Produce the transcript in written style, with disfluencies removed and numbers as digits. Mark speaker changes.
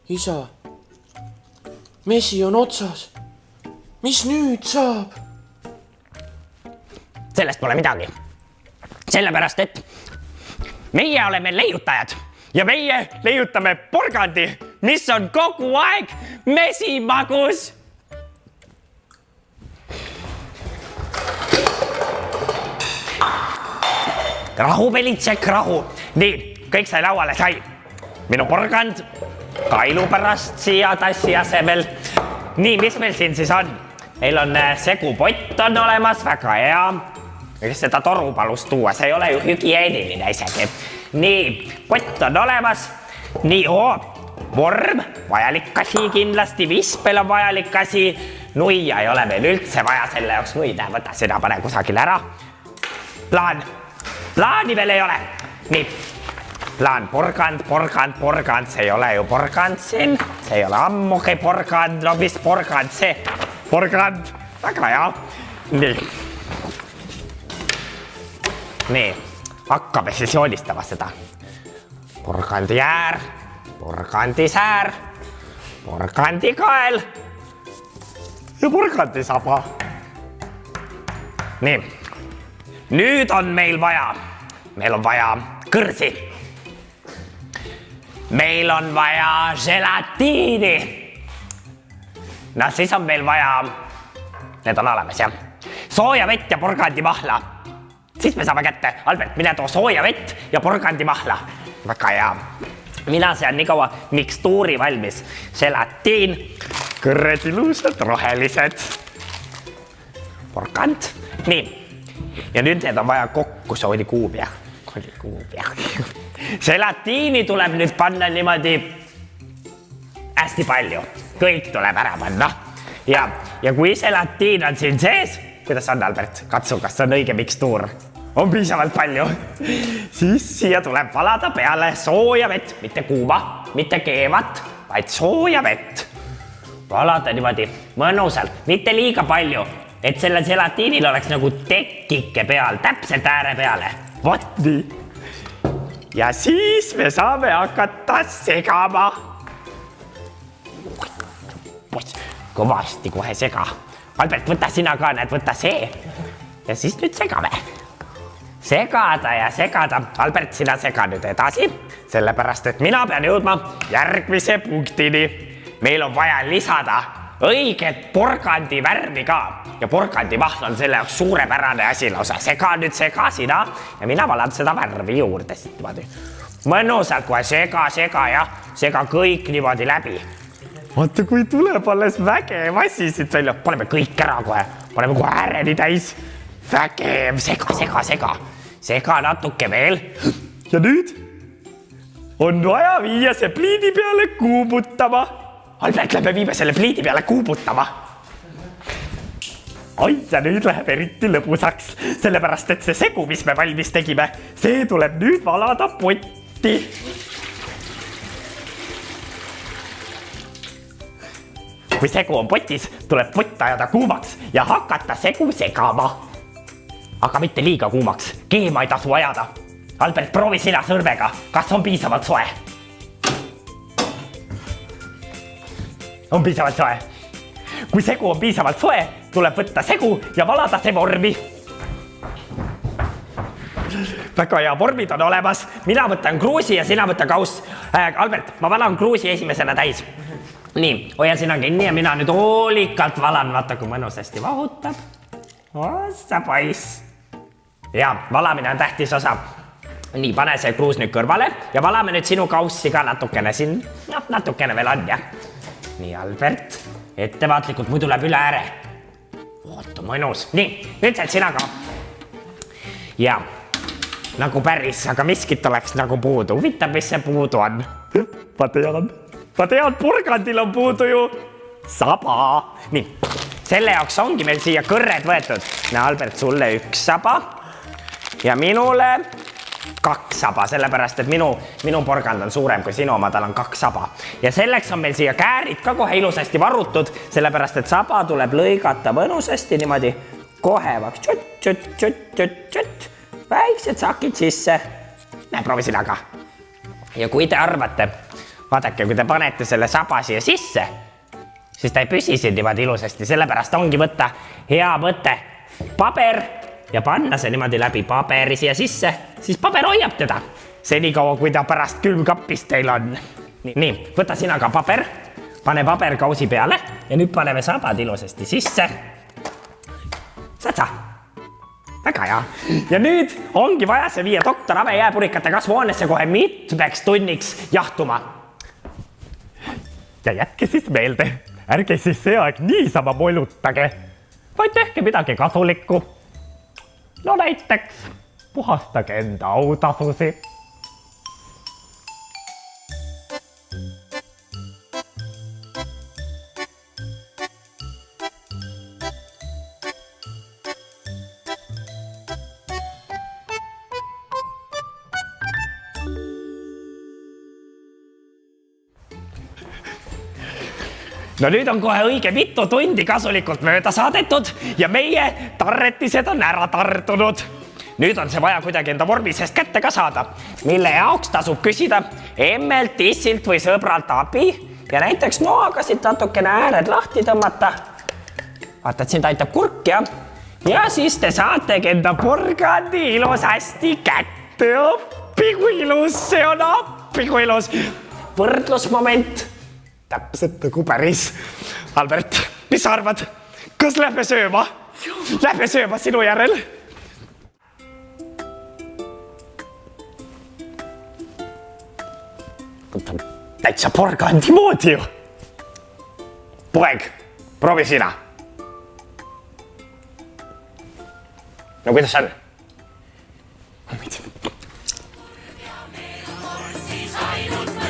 Speaker 1: isa, mesi on otsas. Mis nüüd saab?
Speaker 2: Sellest pole midagi. Sellepärast, et meie oleme leiutajad ja meie leiutame porgandi, mis on kogu aeg mesimagus. Rahu, Belitšek, rahu. Nii, kõik sai lauale, sai. Minu porgand kailu pärast siia tassi asemel. Nii, mis meil siin siis on? Meil on segupott on olemas, väga hea. Kes seda toru palus tuua, see ei ole ju hügieeniline isegi. Nii, pott on olemas. Nii, vorm, vajalik asi kindlasti, vispel on vajalik asi. Nuia ei ole meil üldse vaja selle jaoks nuida. Võta sina, pane kusagil ära. Plaani veel ei ole. Nii, plaan, porgand, see ei ole ju porgand siin. See ei ole ammugi porgand, no mis porgand see? Porgand, väga hea. Nii, hakkame siis joonistama seda. Porgandi äär, porgandi säär, porgandi kael ja porgandi saba. Nii, nüüd on meil on vaja kõrsi. Meil on vaja želatiini. No siis on meil vaja, need on olemas jah, sooja vett ja porgandi mahla. Siis me saame kätte. Albert, mine too sooja vett ja porgandi mahla. Väga hea. Mina sean nii kaua mikstuuri valmis. Želatiin, kõrred ilusad, rohelised. Porgand. Nii. Ja nüüd need on vaja kokku, see oli kuubja. Želatiini tuleb nüüd panna niimoodi hästi palju. Kõik tuleb ära panna. Ja kui želatiin on siin sees, kuidas on, Albert? Katsu, kas on õige mikstuur? On piisavalt palju. Siis siia tuleb valada peale sooja vett, mitte kuuma, mitte keevat, vaid sooja vett. Valada niimoodi mõnusalt, mitte liiga palju, et sellel želatiinil oleks nagu tekkike peal, täpselt ääre peale. Vot nii. Ja siis me saame hakata segama. Kõvasti kohe sega. Albert, võta sina ka, näed, võta see. Ja siis nüüd segame. Segada ja segada. Albert, sina sega nüüd edasi. Sellepärast, et mina pean jõudma järgmise punktini. Meil on vaja lisada õiget porgandi värvi ka. Ja porgandi mahl on selle jaoks suurepärane asi lausa. Sega nüüd sega sina ja mina valan seda värvi juurde. Mõnusalt kohe sega ja sega kõik niimoodi läbi. Vaata, kui tuleb alles vägev asi siit välja. Paneme kõik ära kohe. Paneme kohe ääreni täis. Vägev, sega. Sega natuke veel. Ja nüüd on vaja viia see pliidi peale kuubutama. Albert, lähme viime selle pliidi peale kuubutama. Oi, ja nüüd läheb eriti lõbusaks. Sellepärast, et see segu, mis me valmis tegime, see tuleb nüüd valada potti. Kui segu on potis, tuleb pott ajada kuumaks ja hakata segu segama. Aga mitte liiga kuumaks, keema ei tasu ajada. Albert, proovi sina sõrmega, kas on piisavalt soe? On piisavalt soe. Kui segu on piisavalt soe, tuleb võtta segu ja valada see vormi. Väga hea, vormid on olemas. Mina võtan kruusi ja sina võtta kauss. Albert, ma valan kruusi esimesena täis. Nii, hoia sina kinni ja mina nüüd hoolikalt valan. Vaata, kui mõnusasti vahutab. Ossa poiss. Ja, valamine on tähtis osa. Nii, pane see kruus nüüd kõrvale ja valame nüüd sinu kaussi ka natukene siin. No, natukene veel on, jah. Nii, Albert, ettevaatlikult, muidu läheb üle ääre. Oota, mõnus. Nii, nüüd saad sina ka. Ja, nagu päris, aga miskit oleks nagu puudu. Huvitav, mis see puudu on. Ma tean, porgandil on puudu ju saba. Nii, selle jaoks ongi meil siia kõrred võetud. Näe, Albert, sulle 1 saba ja minule 2 saba, sellepärast, et minu porgand on suurem kui sinu oma, tal on 2 saba. Ja selleks on meil siia käärid ka kohe ilusasti varutud, sellepärast, et saba tuleb lõigata mõnusasti niimoodi kohevaks. Tšut. Väiksed sakid sisse. Näe, proovi sina ka. Ja kui te arvate, vaadake, kui te panete selle saba siia sisse, siis ta ei püsi siin niimoodi ilusasti, sellepärast ongi võtta hea mõte paber ja panna see niimoodi läbi paberi siia sisse, siis paber hoiab teda. Senikaua, kui ta pärast külmkappis teil on. Nii, võta sina ka paber, pane paber kausi peale ja nüüd paneme sabad ilusasti sisse. Saad sa? Väga hea. Ja nüüd ongi vaja see viia doktor Ave jääpurikate kasvuhoonesse kohe mitmeks tunniks jahtuma. Ja jätke siis meelde, ärge siis see aeg niisama molutage, vaid tehke midagi kasulikku. No näiteks puhastage enda autasusi. No nüüd on kohe õige mitu tundi kasulikult mööda saadetud ja meie tarretised on ära tartunud. Nüüd on see vaja kuidagi enda vormi seest kätte ka saada, mille jaoks tasub küsida emmelt, tissilt või sõbralt abi ja näiteks noaga siit natukene ääred lahti tõmmata. Vaata, et sind aitab kurk ja siis te saategi enda porgandi ilus hästi kätte. Appi kui ilus, see on appi kui ilus. Võrdlusmoment. Täpselt nagu päris. Albert, mis sa arvad? Kas lähme sööma? Lähme sööma sinu järel. Täitsa porgandi moodi ju. Poeg, proovi sina. No kuidas on? Ja meil on siis ainult